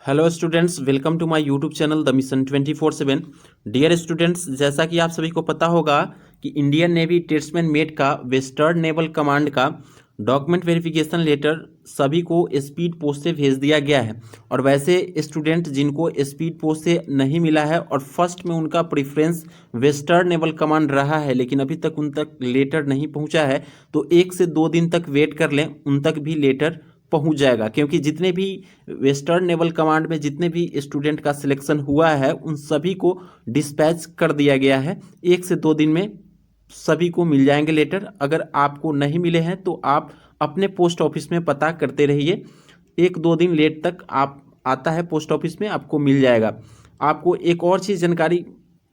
Hello students, welcome to my YouTube channel the mission 24/7। Dear students, जैसा कि आप सभी को पता होगा कि इंडियन नेवी ट्रेड्समैन मेट का वेस्टर्न नेवल कमांड का डॉक्यूमेंट वेरिफिकेशन लेटर सभी को स्पीड पोस्ट से भेज दिया गया है। और वैसे स्टूडेंट जिनको स्पीड पोस्ट से नहीं मिला है और फर्स्ट में उनका प्रेफरेंस वेस्टर्न नेवल कमांड रहा है, लेकिन अभी तक उन तक लेटर नहीं पहुंचा है, तो 1 से 2 दिन तक वेट कर लें, उन तक भी लेटर पहुंच जाएगा। क्योंकि जितने भी वेस्टर्न नेवल कमांड में जितने भी स्टूडेंट का सिलेक्शन हुआ है उन सभी को डिस्पैच कर दिया गया है। 1 से 2 दिन में सभी को मिल जाएंगे लेटर। अगर आपको नहीं मिले हैं तो आप अपने पोस्ट ऑफिस में पता करते रहिए। 1-2 दिन लेट तक आप आता है पोस्ट ऑफिस में, आपको मिल जाएगा। आपको एक और चीज़ जानकारी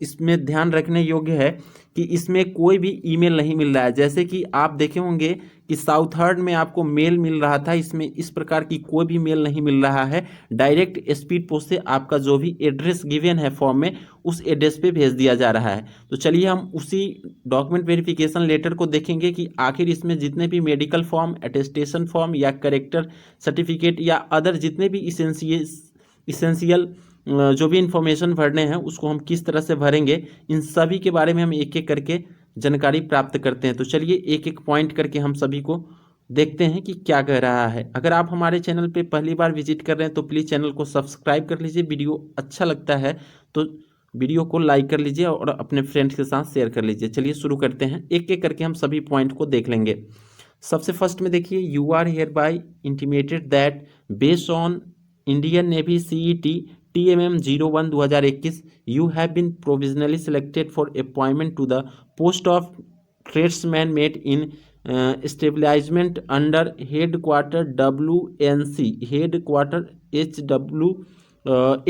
इसमें ध्यान रखने योग्य है कि इसमें कोई भी ईमेल नहीं मिल रहा है। जैसे कि आप देखे होंगे कि साउथर्न में आपको मेल मिल रहा था, इसमें इस प्रकार की कोई भी मेल नहीं मिल रहा है। डायरेक्ट स्पीड पोस्ट से आपका जो भी एड्रेस गिवन है फॉर्म में, उस एड्रेस पे भेज दिया जा रहा है। तो चलिए हम उसी डॉक्यूमेंट वेरिफिकेशन लेटर को देखेंगे कि आखिर इसमें जितने भी मेडिकल फॉर्म, अटेस्टेशन फॉर्म या करेक्टर सर्टिफिकेट या अदर जितने भी इसेंशियल जो भी इंफॉर्मेशन भरने हैं उसको हम किस तरह से भरेंगे, इन सभी के बारे में हम एक एक करके जानकारी प्राप्त करते हैं। तो चलिए एक एक पॉइंट करके हम सभी को देखते हैं कि क्या कह रहा है। अगर आप हमारे चैनल पे पहली बार विजिट कर रहे हैं तो प्लीज़ चैनल को सब्सक्राइब कर लीजिए। वीडियो अच्छा लगता है तो वीडियो को लाइक कर लीजिए और अपने फ्रेंड्स के साथ शेयर कर लीजिए। चलिए शुरू करते हैं, एक एक करके हम सभी पॉइंट को देख लेंगे। सबसे फर्स्ट में देखिए, you are hereby intimated that based on Indian navy CET TMM 01/2021 you have been provisionally selected for appointment to the post of tradesman mate in establishment under headquarter WNC headquarter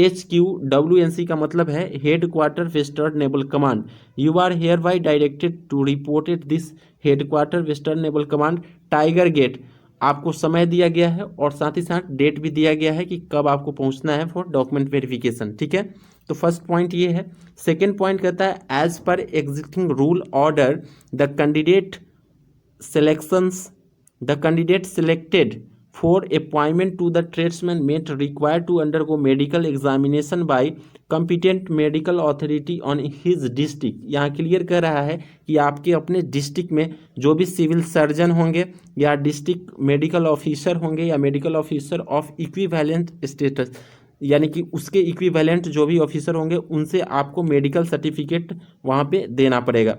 HQ WNC का मतलब है headquarter western naval command. You are hereby directed to report at this headquarter western naval command tiger gate. आपको समय दिया गया है और साथ ही साथ डेट भी दिया गया है कि कब आपको पहुंचना है फॉर डॉक्यूमेंट वेरिफिकेशन। ठीक है, तो फर्स्ट पॉइंट ये है। सेकेंड पॉइंट कहता है, as per existing rule order the candidate selected for appointment to the tradesman mate required to undergo medical examination by competent medical authority on his district। यहाँ clear कर रहा है कि आपके अपने डिस्ट्रिक्ट में जो भी सिविल सर्जन होंगे या डिस्ट्रिक्ट मेडिकल ऑफिसर होंगे या medical officer of equivalent status, यानी कि उसके इक्विवेलेंट जो भी ऑफिसर होंगे उनसे आपको मेडिकल सर्टिफिकेट वहाँ पे देना पड़ेगा।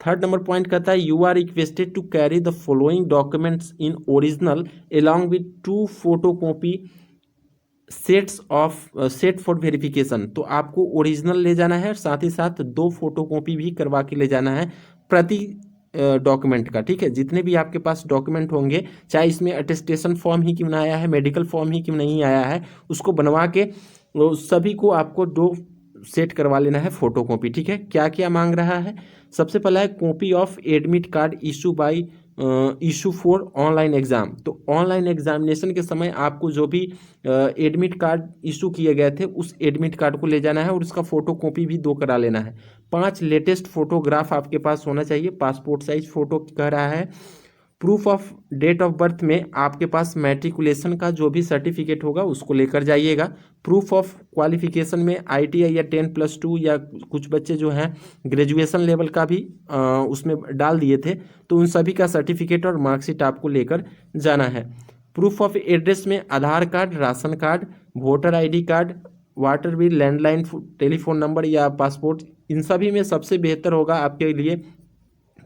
थर्ड नंबर पॉइंट कहता है, you are requested to carry the following documents in original along with 2 photocopy set for verification. तो आपको ओरिजिनल ले जाना है और साथ ही साथ 2 फोटोकॉपी भी करवा के ले जाना है प्रति डॉक्यूमेंट का। ठीक है, जितने भी आपके पास डॉक्यूमेंट होंगे, चाहे इसमें अटेस्टेशन फॉर्म ही क्यों ना आया है, मेडिकल फॉर्म ही क्यों नहीं आया है, उसको बनवा के सभी को आपको 2 सेट करवा लेना है फोटोकॉपी। ठीक है, क्या क्या मांग रहा है। सबसे पहला है copy of admit card issue for online exam. तो ऑनलाइन एग्जामिनेशन के समय आपको जो भी एडमिट कार्ड इशू किए गए थे उस एडमिट कार्ड को ले जाना है और उसका फोटो कॉपी भी 2 करा लेना है। 5 लेटेस्ट फोटोग्राफ आपके पास होना चाहिए, पासपोर्ट साइज फोटो कह रहा है। Proof of date of birth में आपके पास मैट्रिकुलेशन का जो भी सर्टिफिकेट होगा उसको लेकर जाइएगा। प्रूफ ऑफ क्वालिफिकेशन में ITI या 10+2 या कुछ बच्चे जो हैं ग्रेजुएशन लेवल का भी उसमें डाल दिए थे, तो उन सभी का सर्टिफिकेट और मार्कशीट आपको लेकर जाना है। प्रूफ ऑफ एड्रेस में Aadhaar card, ration card, voter ID card, water bill, landline telephone number या पासपोर्ट, इन सभी में सबसे बेहतर होगा आपके लिए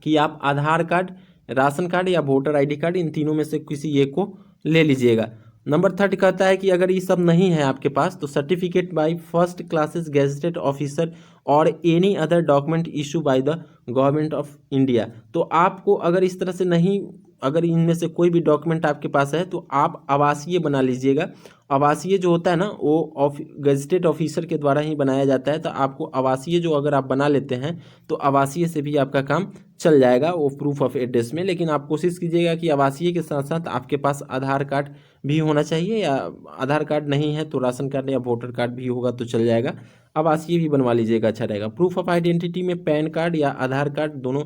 कि आप आधार कार्ड, राशन कार्ड या वोटर ID कार्ड, इन तीनों में से किसी एक को ले लीजिएगा। नंबर 3 कहता है कि अगर ये सब नहीं है आपके पास तो certificate by first classes gazetted officer और any other document issue by the government of India. तो आपको अगर इस तरह से नहीं, अगर इनमें से कोई भी डॉक्यूमेंट आपके पास है तो आप आवासीय बना लीजिएगा। आवासीय जो होता है ना वो गजेटेड ऑफिसर के द्वारा ही बनाया जाता है, तो आपको आवासीय जो अगर आप बना लेते हैं तो आवासीय से भी आपका काम चल जाएगा वो प्रूफ ऑफ एड्रेस में। लेकिन आप कोशिश कीजिएगा कि आवासीय के साथ साथ आपके पास आधार कार्ड भी होना चाहिए, या आधार कार्ड नहीं है तो राशन कार्ड या वोटर कार्ड भी होगा तो चल जाएगा। आवासीय भी बनवा लीजिएगा, अच्छा रहेगा। प्रूफ ऑफ आइडेंटिटी में पैन कार्ड या आधार कार्ड दोनों,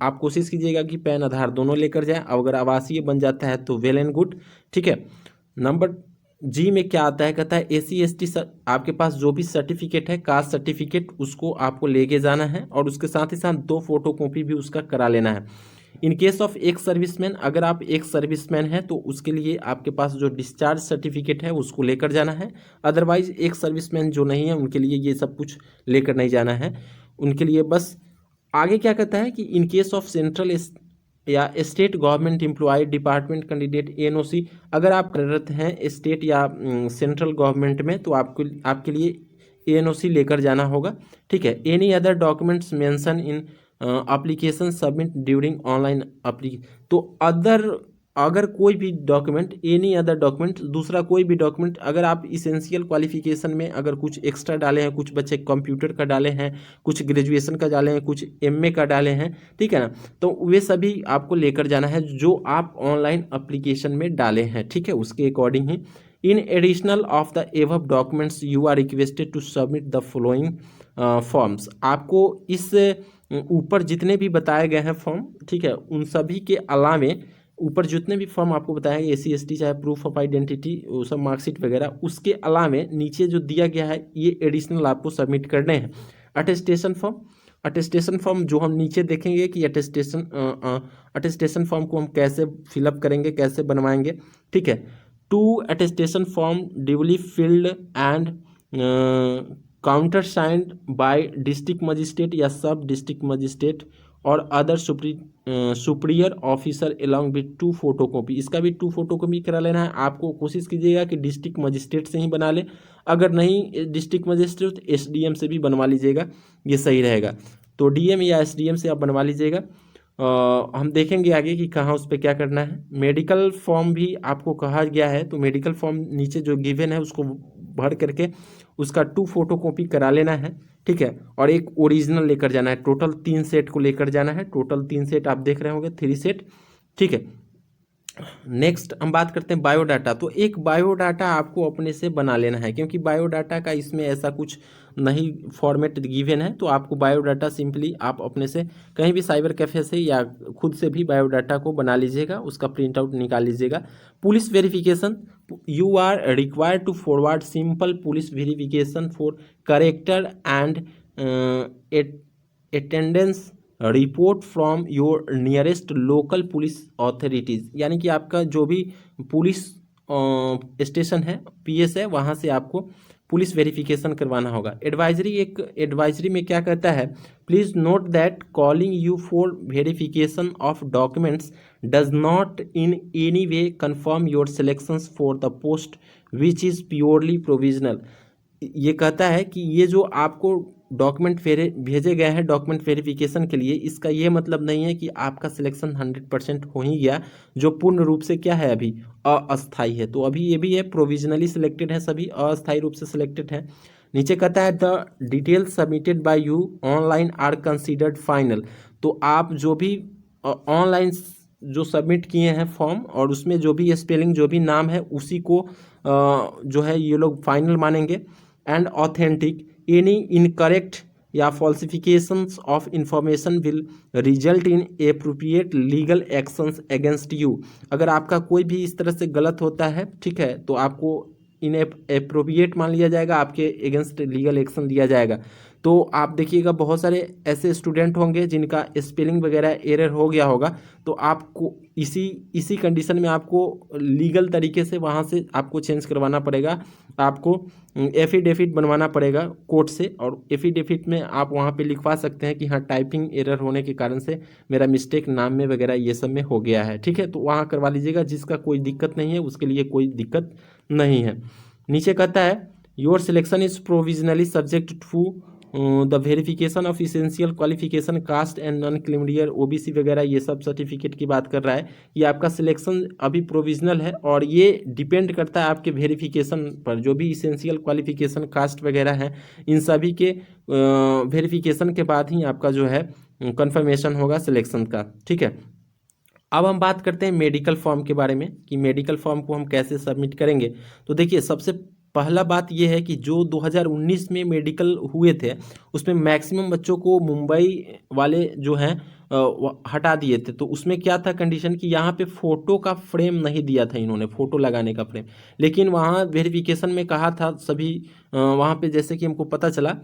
आप कोशिश कीजिएगा कि पैन आधार दोनों लेकर जाएं। अगर आवासीय बन जाता है तो वेल एंड गुड। ठीक है, नंबर जी में क्या आता है, कहता है SC ST आपके पास जो भी सर्टिफिकेट है, कास्ट सर्टिफिकेट, उसको आपको लेके जाना है और उसके साथ ही साथ 2 फोटो कॉपी भी उसका करा लेना है। इन केस ऑफ एक सर्विसमैन, अगर आप एक सर्विसमैन हैं तो उसके लिए आपके पास जो डिस्चार्ज सर्टिफिकेट है उसको लेकर जाना है। अदरवाइज एक सर्विसमैन जो नहीं है उनके लिए ये सब कुछ लेकर नहीं जाना है, उनके लिए बस। आगे क्या कहता है कि इन केस ऑफ सेंट्रल या state government employ department candidate NOC, अगर आप कार्यरत हैं स्टेट या सेंट्रल गवर्नमेंट में तो आपको आपके लिए एनओसी लेकर जाना होगा। ठीक है। Any other documents mention in application submit during online तो अगर कोई भी डॉक्यूमेंट, एनी अदर डॉक्यूमेंट, दूसरा कोई भी डॉक्यूमेंट, अगर आप इसेंशियल क्वालिफिकेशन में अगर कुछ एक्स्ट्रा डाले हैं, कुछ बच्चे कंप्यूटर का डाले हैं, कुछ ग्रेजुएशन का डाले हैं, कुछ एमए का डाले हैं, ठीक है ना, तो वे सभी आपको लेकर जाना है जो आप ऑनलाइन एप्लीकेशन में डाले हैं। ठीक है, उसके अकॉर्डिंग ही in additional of the above documents you are requested to submit the following forms. आपको इस ऊपर जितने भी बताए गए हैं फॉर्म, ठीक है, उन सभी के अलावे ऊपर जितने भी फॉर्म आपको बताया है, SC ST चाहे प्रूफ ऑफ आइडेंटिटी, वो सब मार्कशीट वगैरह, उसके अलावे नीचे जो दिया गया है ये एडिशनल आपको सबमिट करने हैं। अटेस्टेशन फॉर्म जो हम नीचे देखेंगे कि अटेस्टेशन फॉर्म को हम कैसे फिलअप करेंगे, कैसे बनवाएंगे। ठीक है। 2 attestation form duly filled and counter signed by district magistrate या सब डिस्ट्रिक्ट मजिस्ट्रेट और other superior officer along with 2 photocopy. इसका भी 2 फोटोकॉपी करा लेना है। आपको कोशिश कीजिएगा कि डिस्ट्रिक्ट मजिस्ट्रेट से ही बना ले, अगर नहीं डिस्ट्रिक्ट मजिस्ट्रेट तो SDM से भी बनवा लीजिएगा, ये सही रहेगा। तो DM या SDM से आप बनवा लीजिएगा। हम देखेंगे आगे कि कहाँ उस पर क्या करना है। मेडिकल फॉर्म भी आपको कहा गया है, तो मेडिकल फॉर्म नीचे जो गिवन है उसको भर करके उसका 2 फोटोकॉपी करा लेना है। ठीक है, और एक ओरिजिनल लेकर जाना है। टोटल 3 सेट को लेकर जाना है। टोटल 3 सेट आप देख रहे होंगे, 3 सेट। ठीक है। नेक्स्ट हम बात करते हैं बायोडाटा। तो एक बायोडाटा आपको अपने से बना लेना है, क्योंकि बायोडाटा का इसमें ऐसा कुछ नहीं फॉर्मेट गिवन है, तो आपको बायोडाटा सिंपली आप अपने से कहीं भी साइबर कैफे से या खुद से भी बायोडाटा को बना लीजिएगा, उसका प्रिंट आउट निकाल लीजिएगा। Police verification, you are required to forward simple police verification for character and attendance report from your nearest local police authorities, यानी कि आपका जो भी पुलिस स्टेशन है, PS है, वहाँ से आपको पुलिस वेरिफिकेशन करवाना होगा। एडवाइजरी में क्या कहता है, please note that calling you for verification of documents does not in any way confirm your selections for the post which is purely provisional. ये कहता है कि ये जो आपको डॉक्यूमेंट भेजे गए हैं डॉक्यूमेंट वेरिफिकेशन के लिए, इसका ये मतलब नहीं है कि आपका सिलेक्शन 100% हो ही गया, जो पूर्ण रूप से क्या है अभी अस्थाई है। तो अभी ये भी है प्रोविजनली सिलेक्टेड है, सभी अस्थाई रूप से सिलेक्टेड है। नीचे कहता है the details submitted by you online are considered final. तो आप जो भी ऑनलाइन जो सबमिट किए हैं फॉर्म और उसमें जो भी स्पेलिंग, जो भी नाम है, उसी को जो है ये लोग फाइनल मानेंगे। एंड ऑथेंटिक, एनी इनकरेक्ट या falsifications of information will result in appropriate legal actions against you. अगर आपका कोई भी इस तरह से गलत होता है, ठीक है, तो आपको इन एप्रोप्रिएट मान लिया जाएगा, आपके अगेंस्ट लीगल एक्शन लिया जाएगा। तो आप देखिएगा बहुत सारे ऐसे स्टूडेंट होंगे जिनका स्पेलिंग वगैरह एरर हो गया होगा, तो आपको इसी कंडीशन में आपको लीगल तरीके से वहाँ से आपको चेंज करवाना पड़ेगा। आपको एफिडेविट बनवाना पड़ेगा कोर्ट से, और एफिडेविट में आप वहाँ पे लिखवा सकते हैं कि हाँ टाइपिंग एरर होने के कारण से मेरा मिस्टेक नाम में वगैरह ये सब में हो गया है। ठीक है, तो वहाँ करवा लीजिएगा। जिसका कोई दिक्कत नहीं है उसके लिए कोई दिक्कत नहीं है। नीचे कहता है your selection is provisionally subject to the verification of essential qualification caste and non criminal OBC वगैरह, ये सब सर्टिफिकेट की बात कर रहा है। ये आपका सिलेक्शन अभी प्रोविजनल है और ये डिपेंड करता है आपके वेरिफिकेशन पर। जो भी इसेंशियल क्वालिफिकेशन कास्ट वगैरह है, इन सभी के वेरिफिकेशन के बाद ही आपका जो है कंफर्मेशन होगा सिलेक्शन का। ठीक है, अब हम बात करते हैं मेडिकल फॉर्म के बारे में कि मेडिकल फॉर्म को हम कैसे सबमिट करेंगे। तो देखिए, सबसे पहला बात यह है कि जो 2019 में मेडिकल हुए थे उसमें मैक्सिमम बच्चों को मुंबई वाले जो हैं हटा दिए थे। तो उसमें क्या था कंडीशन कि यहाँ पे फ़ोटो का फ्रेम नहीं दिया था इन्होंने, फ़ोटो लगाने का फ्रेम। लेकिन वहाँ वेरिफिकेशन में कहा था सभी वहाँ पे, जैसे कि हमको पता चला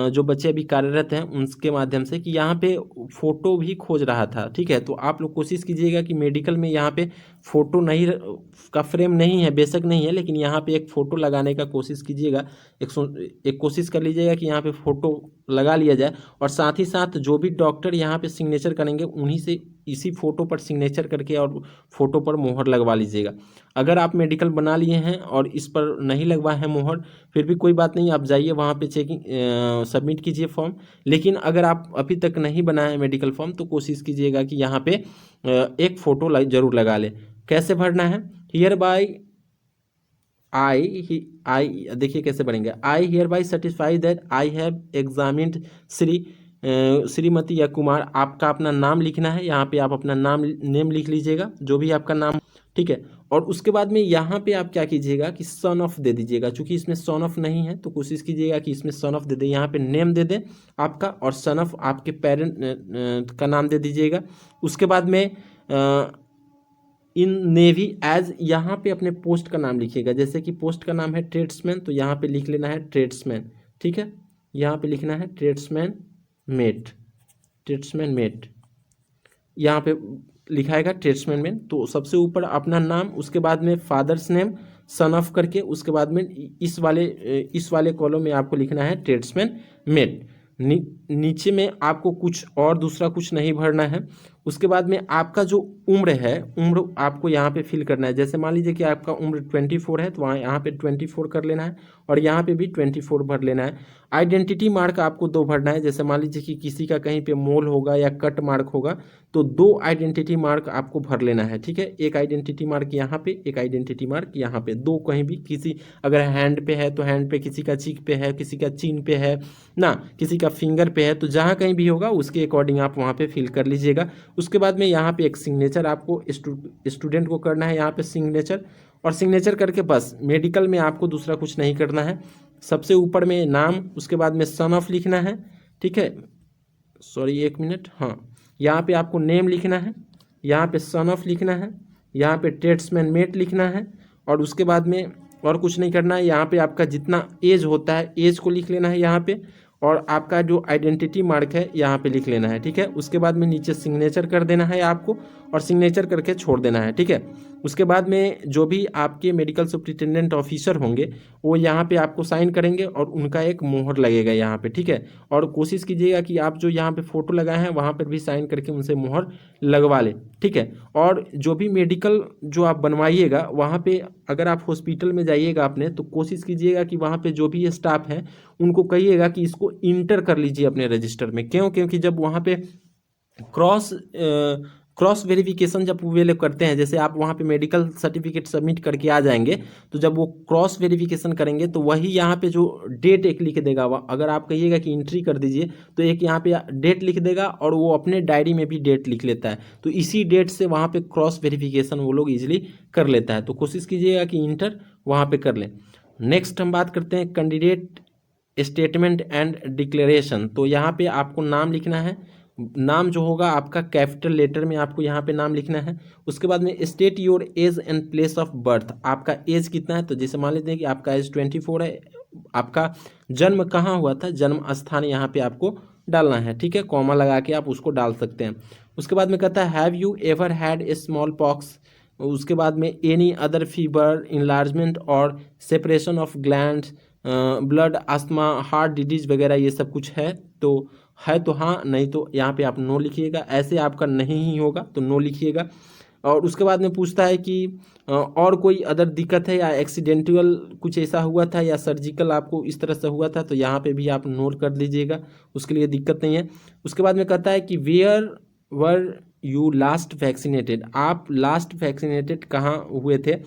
जो बच्चे अभी कार्यरत हैं उनके माध्यम से, कि यहाँ पे फ़ोटो भी खोज रहा था। ठीक है, तो आप लोग कोशिश कीजिएगा कि मेडिकल में यहाँ पे फ़ोटो नहीं का फ्रेम नहीं है, बेशक नहीं है, लेकिन यहाँ पे एक फ़ोटो लगाने का कोशिश कीजिएगा। एक कोशिश कर लीजिएगा कि यहाँ पे फ़ोटो लगा लिया जाए। और साथ ही साथ जो भी डॉक्टर यहाँ पे सिग्नेचर करेंगे उन्हीं से इसी फ़ोटो पर सिग्नेचर करके और फ़ोटो पर मोहर लगवा लीजिएगा। अगर आप मेडिकल बना लिए हैं और इस पर नहीं लगवा है मोहर, फिर भी कोई बात नहीं, आप जाइए वहाँ पे चेकिंग सबमिट कीजिए फॉर्म। लेकिन अगर आप अभी तक नहीं बनाए मेडिकल फॉर्म तो कोशिश कीजिएगा कि यहाँ पे एक फ़ोटो जरूर लगा लें। कैसे भरना है? हियर बाय आई देखिए कैसे बनेंगे। I hear by certify that I have examined Shrimati या कुमार, आपका अपना नाम लिखना है। यहाँ पे आप अपना नेम लिख लीजिएगा, जो भी आपका नाम, ठीक है। और उसके बाद में यहाँ पे आप क्या कीजिएगा कि सन ऑफ दे दीजिएगा। चूंकि इसमें सन ऑफ नहीं है तो कोशिश कीजिएगा कि इसमें सन ऑफ दे दें। यहाँ पे नेम दे दें आपका, और सन ऑफ आपके पेरेंट का नाम दे दीजिएगा। उसके बाद में इन नेवी एज, यहाँ पे अपने पोस्ट का नाम लिखिएगा। जैसे कि पोस्ट का नाम है ट्रेड्समैन, तो यहाँ पे लिख लेना है ट्रेड्समैन। ठीक है, यहाँ पे लिखना है ट्रेड्समैन मेट, ट्रेड्समैन मेट यहाँ पे लिखाएगा ट्रेड्समैन में। तो सबसे ऊपर अपना नाम, उसके बाद में फादर्स नेम, सन ऑफ करके, उसके बाद में इस वाले कॉलम में आपको लिखना है ट्रेड्समैन मेट। नीचे में आपको कुछ और दूसरा कुछ नहीं भरना है। उसके बाद में आपका जो उम्र है, उम्र आपको यहाँ पे फिल करना है। जैसे मान लीजिए कि आपका उम्र 24 है तो वहाँ यहाँ पे 24 कर लेना है, और यहाँ पे भी 24 भर लेना है। आइडेंटिटी मार्क आपको 2 भरना है। जैसे मान लीजिए कि किसी का कहीं पे मोल होगा या कट मार्क होगा तो 2 आइडेंटिटी मार्क आपको भर लेना है। ठीक है, एक आइडेंटिटी मार्क यहाँ पे, एक आइडेंटिटी मार्क यहाँ पे, 2 कहीं भी, किसी अगर हैंड पे है तो हैंड पे, किसी का चीक पे है, किसी का चिन पे है ना, किसी का फिंगर पे है, तो जहाँ कहीं भी होगा उसके अकॉर्डिंग आप वहाँ पे फिल कर लीजिएगा। उसके बाद में यहाँ पे एक सिग्नेचर आपको स्टूडेंट को करना है, यहाँ पे सिग्नेचर, और सिग्नेचर करके बस मेडिकल में आपको दूसरा कुछ नहीं करना है। सबसे ऊपर में नाम, उसके बाद में सन ऑफ लिखना है। ठीक है, सॉरी 1 मिनट, हाँ, यहाँ पे आपको नेम लिखना है, यहाँ पे सन ऑफ लिखना है, यहाँ पे ट्रेड्समैन मेट लिखना है, और उसके बाद में और कुछ नहीं करना है। यहाँ पे आपका जितना एज होता है एज को लिख लेना है यहाँ पे, और आपका जो आइडेंटिटी मार्क है यहाँ पे लिख लेना है। ठीक है, उसके बाद में नीचे सिग्नेचर कर देना है आपको, और सिग्नेचर करके छोड़ देना है। ठीक है, उसके बाद में जो भी आपके मेडिकल सुपरिटेंडेंट ऑफिसर होंगे वो यहाँ पे आपको साइन करेंगे और उनका एक मोहर लगेगा यहाँ पे। ठीक है, और कोशिश कीजिएगा कि आप जो यहाँ पे फ़ोटो लगाए हैं वहाँ पर भी साइन करके उनसे मोहर लगवा लें। ठीक है, और जो भी मेडिकल जो आप बनवाइएगा वहाँ पे, अगर आप हॉस्पिटल में जाइएगा अपने, तो कोशिश कीजिएगा कि वहाँ पे जो भी स्टाफ है उनको कहिएगा कि इसको इंटर कर लीजिए अपने रजिस्टर में। क्यों? क्योंकि जब वहाँ पे क्रॉस वेरिफिकेशन जब वे लोग करते हैं, जैसे आप वहाँ पे मेडिकल सर्टिफिकेट सबमिट करके आ जाएंगे, तो जब वो क्रॉस वेरिफिकेशन करेंगे तो वही यहाँ पे जो डेट एक लिख देगा, अगर आप कहिएगा कि एंट्री कर दीजिए तो एक यहाँ पे डेट लिख देगा, और वो अपने डायरी में भी डेट लिख लेता है। तो इसी डेट से वहाँ पे क्रॉस वेरिफिकेशन वो लोग ईजिली कर लेता है। तो कोशिश कीजिएगा कि इंटर वहाँ पर कर लें। नेक्स्ट हम बात करते हैं कैंडिडेट स्टेटमेंट एंड डिक्लेरेशन। तो यहाँ पे आपको नाम लिखना है। नाम जो होगा आपका कैपिटल लेटर में आपको यहाँ पे नाम लिखना है। उसके बाद में state your age and place of birth, आपका एज कितना है। तो जैसे मान लेते हैं कि आपका एज 24 है, आपका जन्म कहाँ हुआ था, जन्म स्थान यहाँ पे आपको डालना है। ठीक है, कॉमा लगा के आप उसको डाल सकते हैं। उसके बाद में कहता है have you ever had a small pox. उसके बाद में एनी अदर फीवर, इनलार्जमेंट और separation of glands, blood, asthma, heart disease वगैरह ये सब कुछ है तो हाँ, नहीं तो यहाँ पे आप नो लिखिएगा। ऐसे आपका नहीं ही होगा तो नो लिखिएगा। और उसके बाद में पूछता है कि और कोई अदर दिक्कत है, या एक्सीडेंटल कुछ ऐसा हुआ था, या सर्जिकल आपको इस तरह से हुआ था, तो यहाँ पे भी आप नोट कर लीजिएगा, उसके लिए दिक्कत नहीं है। उसके बाद में कहता है कि where were you last vaccinated, आप लास्ट वैक्सीनेटेड कहाँ हुए थे।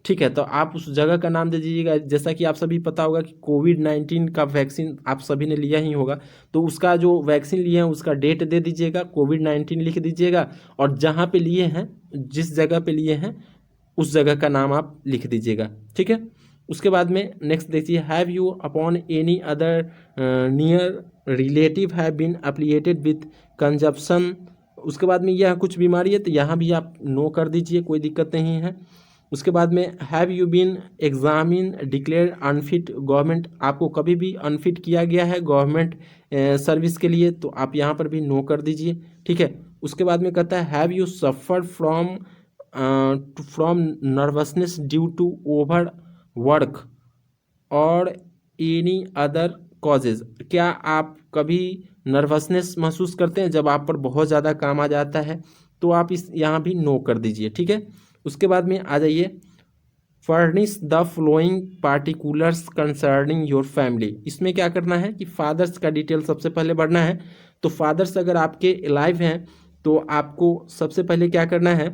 ठीक है, तो आप उस जगह का नाम दे दीजिएगा। जैसा कि आप सभी पता होगा कि कोविड-19 का वैक्सीन आप सभी ने लिया ही होगा, तो उसका जो वैक्सीन लिए हैं उसका डेट दे दीजिएगा, कोविड-19 लिख दीजिएगा, और जहाँ पे लिए हैं, जिस जगह पे लिए हैं उस जगह का नाम आप लिख दीजिएगा। ठीक है, उसके बाद में नेक्स्ट देखिए, have you upon any other near relative have been affiliated with consumption उसके बाद में यह कुछ बीमारी है तो यहाँ भी आप नो कर दीजिए, कोई दिक्कत नहीं है। उसके बाद में have you been examine declare unfit government, आपको कभी भी अनफिट किया गया है गवर्नमेंट सर्विस के लिए, तो आप यहाँ पर भी नो कर दीजिए, ठीक है। उसके बाद में कहता है have you suffer from nervousness due to over work और एनी अदर कॉजेज, क्या आप कभी नर्वसनेस महसूस करते हैं जब आप पर बहुत ज़्यादा काम आ जाता है, तो आप इस यहाँ भी नो कर दीजिए, ठीक है। उसके बाद में आ जाइए furnish the flowing particulars concerning your family, इसमें क्या करना है कि फादर्स का डिटेल सबसे पहले भरना है। तो फादर्स अगर आपके अलाइव हैं तो आपको सबसे पहले क्या करना है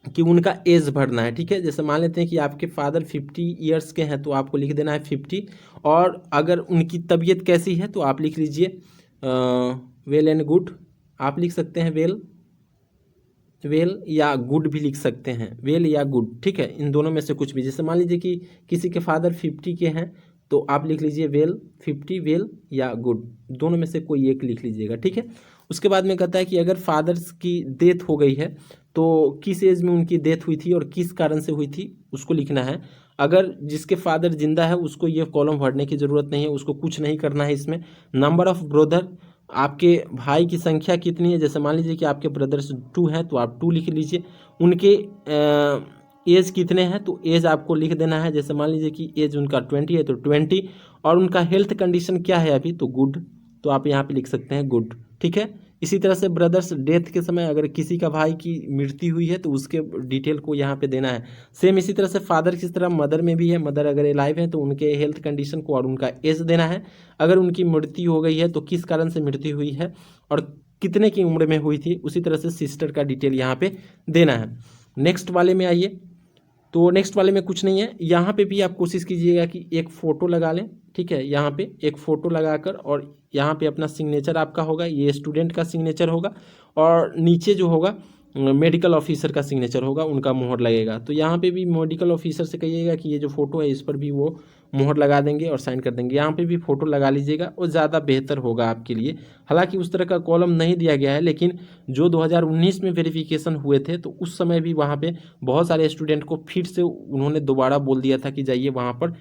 कि उनका एज भरना है, ठीक है। जैसे मान लेते हैं कि आपके फादर 50 ईयर्स के हैं तो आपको लिख देना है 50, और अगर उनकी तबीयत कैसी है तो आप लिख लीजिए वेल एंड गुड, आप लिख सकते हैं वेल या गुड भी लिख सकते हैं, वेल या गुड, ठीक है, इन दोनों में से कुछ भी। जैसे मान लीजिए कि किसी के फादर 50 के हैं तो आप लिख लीजिए वेल 50, वेल या गुड, दोनों में से कोई एक लिख लीजिएगा, ठीक है। उसके बाद में कहता है कि अगर फादर्स की डेथ हो गई है तो किस एज में उनकी डेथ हुई थी और किस कारण से हुई थी उसको लिखना है। अगर जिसके फादर जिंदा है उसको ये कॉलम भरने की ज़रूरत नहीं है, उसको कुछ नहीं करना है इसमें। नंबर ऑफ ब्रदर, आपके भाई की संख्या कितनी है, जैसे मान लीजिए कि आपके ब्रदर्स 2 हैं तो आप 2 लिख लीजिए। उनके एज कितने हैं तो एज आपको लिख देना है, जैसे मान लीजिए कि एज उनका 20 है तो 20, और उनका हेल्थ कंडीशन क्या है अभी तो गुड, तो आप यहाँ पे लिख सकते हैं गुड, ठीक है। इसी तरह से ब्रदर्स डेथ के समय अगर किसी का भाई की मृत्यु हुई है तो उसके डिटेल को यहाँ पे देना है। सेम इसी तरह से फादर की तरह मदर में भी है, मदर अगर अलाइव है तो उनके हेल्थ कंडीशन को और उनका एज देना है। अगर उनकी मृत्यु हो गई है तो किस कारण से मृत्यु हुई है और कितने की उम्र में हुई थी, उसी तरह से सिस्टर का डिटेल यहाँ पे देना है। नेक्स्ट वाले में आइए, तो नेक्स्ट वाले में कुछ नहीं है, यहाँ पे भी आप कोशिश कीजिएगा कि एक फ़ोटो लगा लें, ठीक है। यहाँ पे एक फ़ोटो लगाकर और यहाँ पे अपना सिग्नेचर आपका होगा, ये स्टूडेंट का सिग्नेचर होगा, और नीचे जो होगा मेडिकल ऑफिसर का सिग्नेचर होगा, उनका मोहर लगेगा। तो यहाँ पे भी मेडिकल ऑफिसर से कहिएगा कि ये जो फ़ोटो है इस पर भी वो मोहर लगा देंगे और साइन कर देंगे। यहाँ पे भी फ़ोटो लगा लीजिएगा, वो ज़्यादा बेहतर होगा आपके लिए। हालांकि उस तरह का कॉलम नहीं दिया गया है, लेकिन जो 2019 में वेरिफिकेशन हुए थे तो उस समय भी वहाँ पे बहुत सारे स्टूडेंट को फिर से उन्होंने दोबारा बोल दिया था कि जाइए वहाँ पर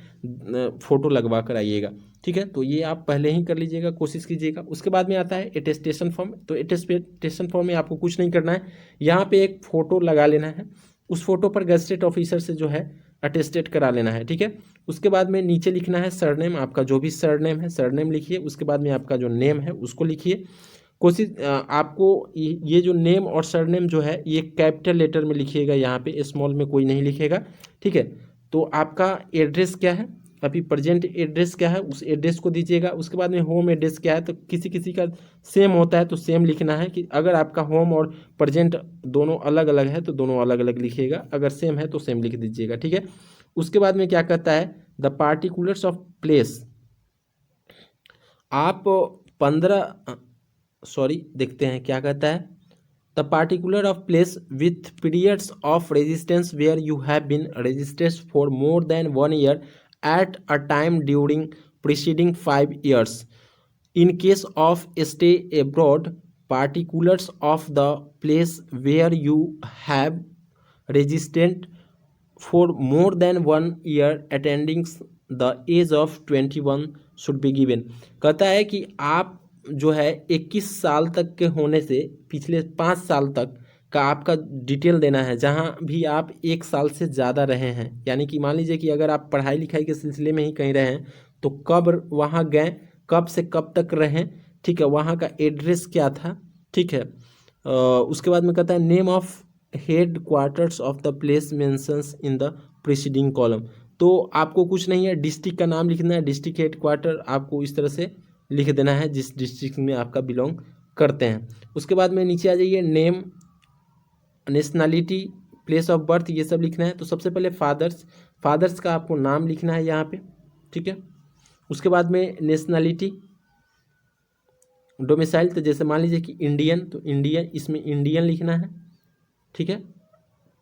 फ़ोटो लगवा कर आइएगा, ठीक है। तो ये आप पहले ही कर लीजिएगा, कोशिश कीजिएगा। उसके बाद में आता है अटेस्टेशन फॉर्म, तो अटेस्टेशन फॉर्म में आपको कुछ नहीं करना है, यहाँ पे एक फ़ोटो लगा लेना है, उस फोटो पर गजटेड ऑफिसर से जो है अटेस्टेड करा लेना है, ठीक है। उसके बाद में नीचे लिखना है सरनेम, आपका जो भी सरनेम है सरनेम लिखिए। उसके बाद में आपका जो नेम है उसको लिखिए। कोशिश आपको ये जो नेम और सरनेम जो है ये कैपिटल लेटर में लिखिएगा, यहाँ पे स्मॉल में कोई नहीं लिखेगा, ठीक है। तो आपका एड्रेस क्या है, अभी प्रेजेंट एड्रेस क्या है उस एड्रेस को दीजिएगा। उसके बाद में होम एड्रेस क्या है, तो किसी किसी का सेम होता है तो सेम लिखना है, कि अगर आपका होम और प्रेजेंट दोनों अलग अलग है तो दोनों अलग अलग लिखिएगा, अगर सेम है तो सेम लिख दीजिएगा, ठीक है। उसके बाद में क्या कहता है द पार्टिकुलर्स ऑफ प्लेस, आप 15 देखते हैं क्या कहता है। The particular of place with periods of resistance where you have been registered for more than 1 year at a time during preceding 5 years. In case of stay abroad, particulars of the place where you have registered for more than 1 year attending the age of 21 should be given। कहता है कि आप जो है 21 साल तक के होने से पिछले 5 साल तक का आपका डिटेल देना है, जहाँ भी आप 1 साल से ज़्यादा रहे हैं। यानी कि मान लीजिए कि अगर आप पढ़ाई लिखाई के सिलसिले में ही कहीं रहे हैं तो कब वहाँ गए, कब से कब तक रहें, ठीक है, वहाँ का एड्रेस क्या था, ठीक है। उसके बाद में कहता है name of head quarters of the place mentions in the preceding column. तो आपको कुछ नहीं है, डिस्ट्रिक्ट का नाम लिखना है, डिस्ट्रिक्ट हेड क्वार्टर आपको इस तरह से लिख देना है जिस डिस्ट्रिक्ट में आपका बिलोंग करते हैं। उसके बाद में नीचे आ जाइए, name, nationality, place of birth, ये सब लिखना है। तो सबसे पहले फादर्स का आपको नाम लिखना है यहाँ पे, ठीक है। उसके बाद में नेशनैलिटी, डोमिसाइल, तो जैसे मान लीजिए कि इंडियन, तो इंडियन, इसमें इंडियन लिखना है, ठीक है।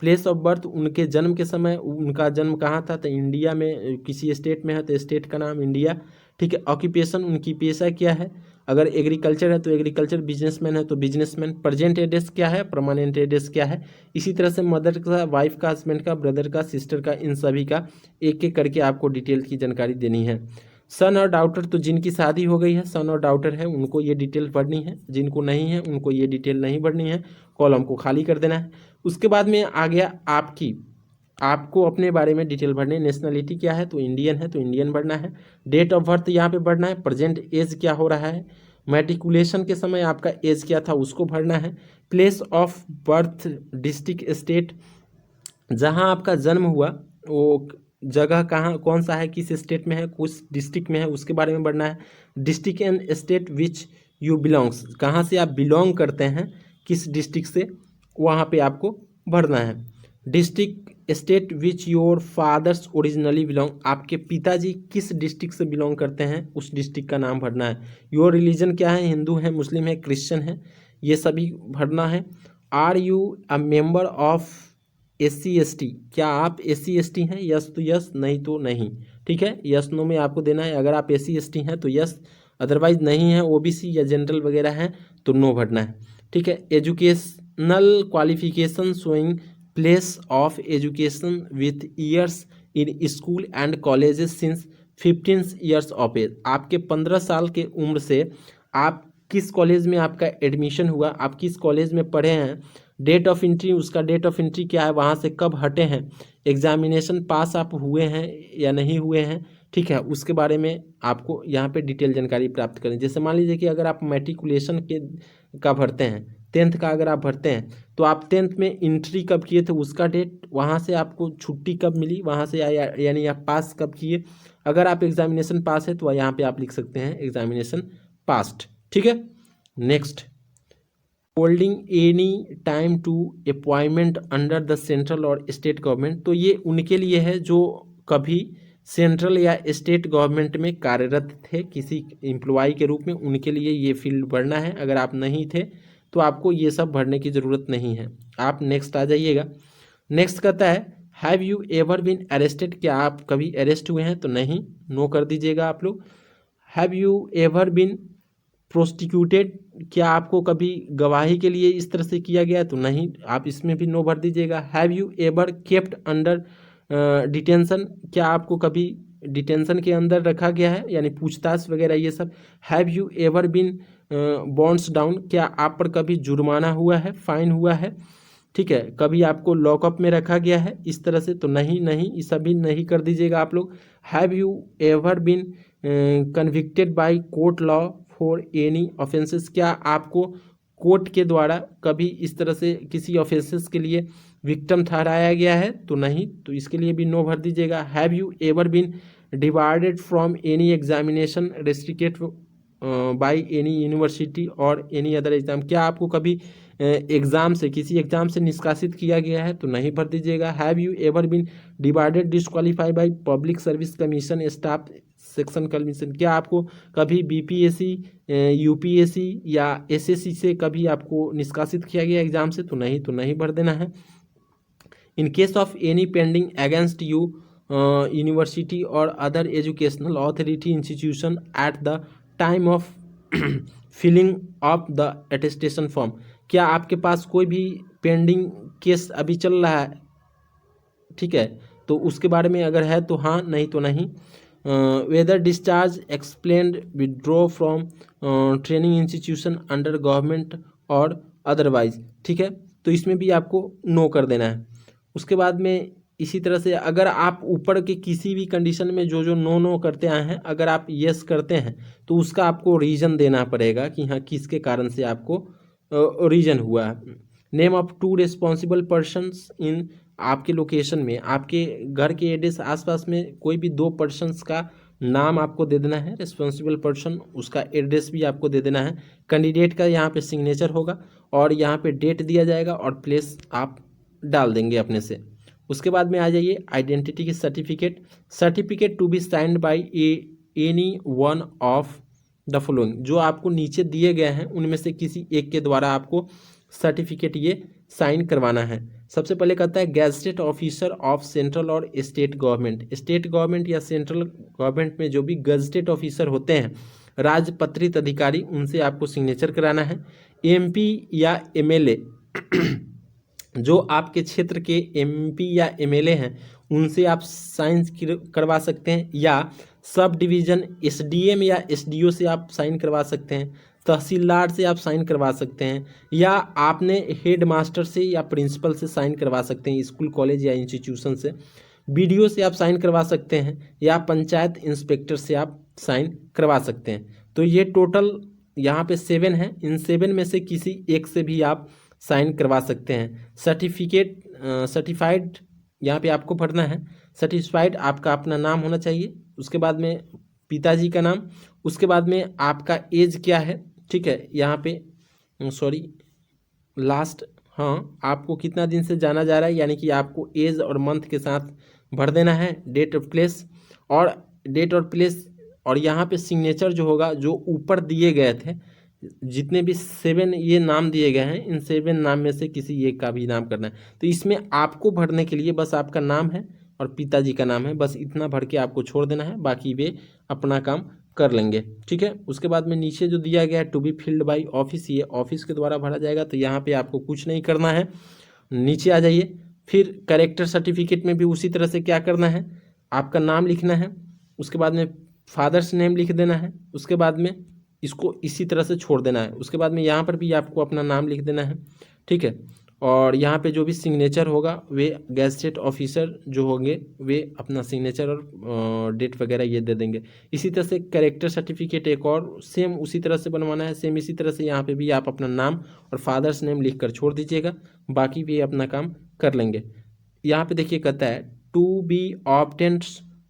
प्लेस ऑफ बर्थ, उनके जन्म के समय उनका जन्म कहाँ था, तो इंडिया में किसी स्टेट में है तो स्टेट का नाम इंडिया, ठीक है। ऑक्यूपेशन, उनकी पेशा क्या है, अगर एग्रीकल्चर है तो एग्रीकल्चर, बिजनेसमैन है तो बिजनेसमैन। प्रेजेंट एड्रेस क्या है, परमानेंट एड्रेस क्या है। इसी तरह से मदर का, वाइफ का, हस्बैंड का, ब्रदर का, सिस्टर का, इन सभी का एक एक करके आपको डिटेल की जानकारी देनी है। सन और डाउटर, तो जिनकी शादी हो गई है, सन और डाउटर है, उनको ये डिटेल पढ़नी है। जिनको नहीं है उनको ये डिटेल नहीं पढ़नी है, कॉलम को खाली कर देना है। उसके बाद में आ गया आपको अपने बारे में डिटेल भरनी है। नेशनलिटी क्या है, तो इंडियन है तो इंडियन भरना है। डेट ऑफ बर्थ यहाँ पे भरना है। प्रेजेंट एज क्या हो रहा है, मैट्रिकुलेशन के समय आपका एज क्या था उसको भरना है। Place of birth, district, state, जहाँ आपका जन्म हुआ वो जगह कहाँ, कौन सा है, किस स्टेट में है, किस डिस्ट्रिक्ट में है, उसके बारे में भरना है। District and state which you belongs, कहाँ से आप बिलोंग करते हैं, किस डिस्ट्रिक्ट से, वहाँ पे आपको भरना है। District, state which your fathers originally belong, आपके पिताजी किस डिस्ट्रिक्ट से बिलोंग करते हैं उस डिस्ट्रिक्ट का नाम भरना है। योर रिलीजन क्या है, हिंदू है, मुस्लिम है, क्रिश्चियन है, ये सभी भरना है। Are you a member of SC ST, क्या आप SC ST हैं, यस तो यस, नहीं तो नहीं। ठीक है, यस नो में आपको देना है। अगर आप SC ST हैं तो यस, अदरवाइज नहीं है, OBC या जनरल वगैरह हैं तो नो भरना है। ठीक है, educational qualification showing place of education with years in school and colleges since 15 years of age, आपके 15 साल के उम्र से आप किस कॉलेज में आपका एडमिशन हुआ, आप किस कॉलेज में पढ़े हैं। डेट ऑफ एंट्री, उसका डेट ऑफ एंट्री क्या है, वहाँ से कब हटे हैं, एग्जामिनेशन पास आप हुए हैं या नहीं हुए हैं। ठीक है, उसके बारे में आपको यहाँ पे डिटेल जानकारी प्राप्त करें। जैसे मान लीजिए कि अगर आप मैट्रिकुलेशन का भरते हैं, 10th का अगर आप भरते हैं तो आप 10th में एंट्री कब किए थे उसका डेट, वहाँ से आपको छुट्टी कब मिली, वहाँ से यानी आप पास कब किए। अगर आप एग्जामिनेशन पास है तो यहाँ पे आप लिख सकते हैं एग्जामिनेशन पास्ड। ठीक है, next, holding any time to appointment under the central और स्टेट गवर्नमेंट, तो ये उनके लिए है जो कभी सेंट्रल या स्टेट गवर्नमेंट में कार्यरत थे किसी एम्प्लॉय के रूप में, उनके लिए ये फील्ड भरना है। अगर आप नहीं थे तो आपको ये सब भरने की ज़रूरत नहीं है। आप नेक्स्ट आ जाइएगा। नेक्स्ट कहता है have you ever been arrested, क्या आप कभी अरेस्ट हुए हैं, तो नहीं, नो कर दीजिएगा आप लोग। हैव यू एवर बीन प्रोस्टिक्यूटेड, क्या आपको कभी गवाही के लिए इस तरह से किया गया, तो नहीं, आप इसमें भी नो भर दीजिएगा। Have you ever kept under detention, क्या आपको कभी डिटेंशन के अंदर रखा गया है, यानी पूछताछ वगैरह ये सब। Have you ever been bonds down, क्या आप पर कभी जुर्माना हुआ है, फाइन हुआ है। ठीक है, कभी आपको लॉकअप में रखा गया है इस तरह से, तो नहीं, ये सभी नहीं कर दीजिएगा आप लोग। Have you ever been convicted by court law for any offences, क्या आपको कोर्ट के द्वारा कभी इस तरह से किसी ऑफेंसेस के लिए विक्टिम ठहराया गया है, तो नहीं, तो इसके लिए भी नो भर दीजिएगा। Have you ever been debarred from any examination restricted by any university और एनी अदर एग्जाम, क्या आपको कभी एग्जाम से, किसी एग्जाम से निष्कासित किया गया है, तो नहीं भर दीजिएगा। Have you ever been debarred disqualified by public service commission staff section commission, क्या आपको कभी BPSC UPSC या SSC से कभी आपको निष्कासित किया गया एग्जाम से, तो नहीं भर देना है। In case of any pending against you university और other educational authority institution at the time of filing of the attestation form, क्या आपके पास कोई भी पेंडिंग केस अभी चल रहा है, ठीक है, तो उसके बारे में अगर है तो हाँ, नहीं तो नहीं। Whether discharge explained withdraw from training institution under government और अदरवाइज, ठीक है, तो इसमें भी आपको नो कर देना है। उसके बाद में इसी तरह से अगर आप ऊपर के किसी भी कंडीशन में जो नो करते आए हैं, अगर आप यस करते हैं तो उसका आपको रीज़न देना पड़ेगा कि हाँ किसके कारण से आपको रीज़न हुआ है। नेम ऑफ 2 रिस्पॉन्सिबल पर्सन्स इन, आपके लोकेशन में, आपके घर के एड्रेस आसपास में कोई भी 2 पर्सन्स का नाम आपको दे देना है, रिस्पॉन्सिबल पर्सन, उसका एड्रेस भी आपको दे देना है। कैंडिडेट का यहाँ पे सिग्नेचर होगा और यहाँ पे डेट दिया जाएगा और प्लेस आप डाल देंगे अपने से। उसके बाद में आ जाइए आइडेंटिटी की certificate to be signed by any one of the following, जो आपको नीचे दिए गए हैं उनमें से किसी एक के द्वारा आपको सर्टिफिकेट ये साइन करवाना है। सबसे पहले कहता है गैजेटेड ऑफिसर ऑफ सेंट्रल और स्टेट गवर्नमेंट, स्टेट गवर्नमेंट या सेंट्रल गवर्नमेंट में जो भी गैजेटेड ऑफिसर होते हैं, राजपत्रित अधिकारी उनसे आपको सिग्नेचर कराना है। एमपी या एमएलए जो आपके क्षेत्र के एमपी या एमएलए हैं उनसे आप साइन करवा सकते हैं, या सब डिवीज़न एसडीएम या एसडीओ से आप साइन करवा सकते हैं, तहसीलदार से आप साइन करवा सकते हैं, या आपने हेड मास्टर से या प्रिंसिपल से साइन करवा सकते हैं, स्कूल कॉलेज या इंस्टीट्यूशन से, बीडीओ से आप साइन करवा सकते हैं, या पंचायत इंस्पेक्टर से आप साइन करवा सकते हैं। तो ये टोटल यहाँ पे 7 है। इन 7 में से किसी एक से भी आप साइन करवा सकते हैं। सर्टिफाइड यहाँ पे आपको भरना है। सर्टिफाइड आपका अपना नाम होना चाहिए, उसके बाद में पिताजी का नाम, उसके बाद में आपका एज क्या है, ठीक है, यहाँ पे लास्ट, हाँ, आपको कितना दिन से जाना जा रहा है, यानी कि आपको एज और मंथ के साथ भर देना है, डेट और प्लेस, और यहाँ पे सिग्नेचर जो होगा, जो ऊपर दिए गए थे, जितने भी 7 ये नाम दिए गए हैं, इन 7 नाम में से किसी एक का भी नाम करना है। तो इसमें आपको भरने के लिए बस आपका नाम है और पिताजी का नाम है, बस इतना भर के आपको छोड़ देना है, बाकी वे अपना काम कर लेंगे, ठीक है। उसके बाद में नीचे जो दिया गया है to be filled by office, ये ऑफिस के द्वारा भरा जाएगा, तो यहाँ पे आपको कुछ नहीं करना है। नीचे आ जाइए, फिर कैरेक्टर सर्टिफिकेट में भी उसी तरह से क्या करना है, आपका नाम लिखना है, उसके बाद में फादर्स नेम लिख देना है, उसके बाद में इसको इसी तरह से छोड़ देना है। उसके बाद में यहाँ पर भी आपको अपना नाम लिख देना है, ठीक है। और यहाँ पे जो भी सिग्नेचर होगा वे गैजेटेड ऑफिसर जो होंगे वे अपना सिग्नेचर और डेट वगैरह ये दे देंगे। इसी तरह से कैरेक्टर सर्टिफिकेट एक और सेम उसी तरह से बनवाना है, सेम इसी तरह से यहाँ पे भी आप अपना नाम और फादर्स नेम लिख कर छोड़ दीजिएगा, बाकी भी अपना काम कर लेंगे। यहाँ पे देखिए कहता है to be obtained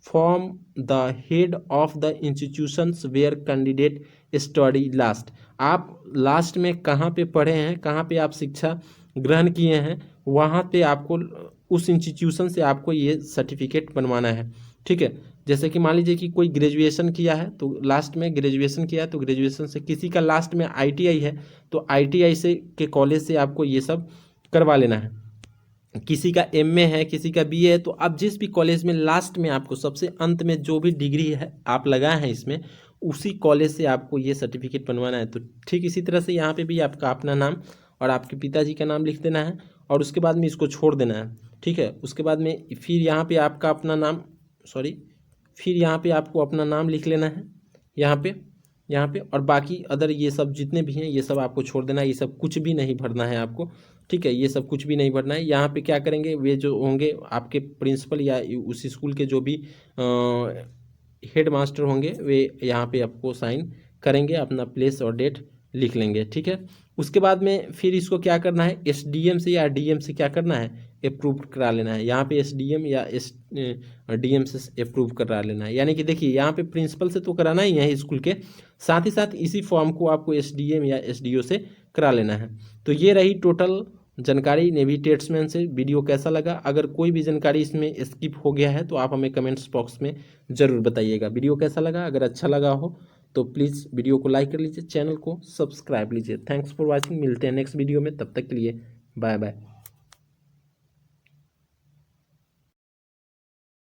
from the head of the institutions where candidate study last. आप लास्ट में कहाँ पे पढ़े हैं, कहाँ पे आप शिक्षा ग्रहण किए हैं, वहाँ पे आपको उस इंस्टीट्यूशन से आपको ये सर्टिफिकेट बनवाना है, ठीक है। जैसे कि मान लीजिए कि कोई ग्रेजुएशन किया है, तो लास्ट में ग्रेजुएशन किया है, तो ग्रेजुएशन से किसी का लास्ट में आईटीआई है, तो आईटीआई से के कॉलेज से आपको ये सब करवा लेना है। किसी का एमए है, किसी का बीए है, तो आप जिस भी कॉलेज में लास्ट में आपको सबसे अंत में जो भी डिग्री है आप लगाए हैं इसमें, उसी कॉलेज से आपको ये सर्टिफिकेट बनवाना है। तो ठीक इसी तरह से यहाँ पे भी आपका अपना नाम और आपके पिताजी का नाम लिख देना है, और उसके बाद में इसको छोड़ देना है, ठीक है। उसके बाद में फिर यहाँ पे आपका अपना नाम फिर यहाँ पे आपको अपना नाम लिख लेना है यहाँ पे, और बाकी अदर ये सब जितने भी हैं ये सब आपको छोड़ देना है, ये सब कुछ भी नहीं भरना है आपको, ठीक है। ये सब कुछ भी नहीं भरना है। यहाँ पे क्या करेंगे, वे जो होंगे आपके प्रिंसिपल या उस स्कूल के जो भी हेड मास्टर होंगे वे यहाँ पे आपको साइन करेंगे, अपना प्लेस और डेट लिख लेंगे, ठीक है। उसके बाद में फिर इसको क्या करना है, एसडीएम से या डीएम से क्या करना है, अप्रूव करा लेना है। यहाँ पे एसडीएम या डीएम से अप्रूव करा लेना है। यानी कि देखिए यहाँ पे प्रिंसिपल से तो कराना ही है स्कूल के, साथ ही साथ इसी फॉर्म को आपको एसडीएम या एसडीओ से करा लेना है। तो ये रही टोटल जानकारी नेवी टेट्समैन से। वीडियो कैसा लगा, अगर कोई भी जानकारी इसमें स्किप हो गया है तो आप हमें कमेंट्स बॉक्स में ज़रूर बताइएगा। वीडियो कैसा लगा, अगर अच्छा लगा हो तो प्लीज़ वीडियो को लाइक कर लीजिए, चैनल को सब्सक्राइब लीजिए। थैंक्स फॉर वॉचिंग, मिलते हैं नेक्स्ट वीडियो में, तब तक के लिए बाय बाय।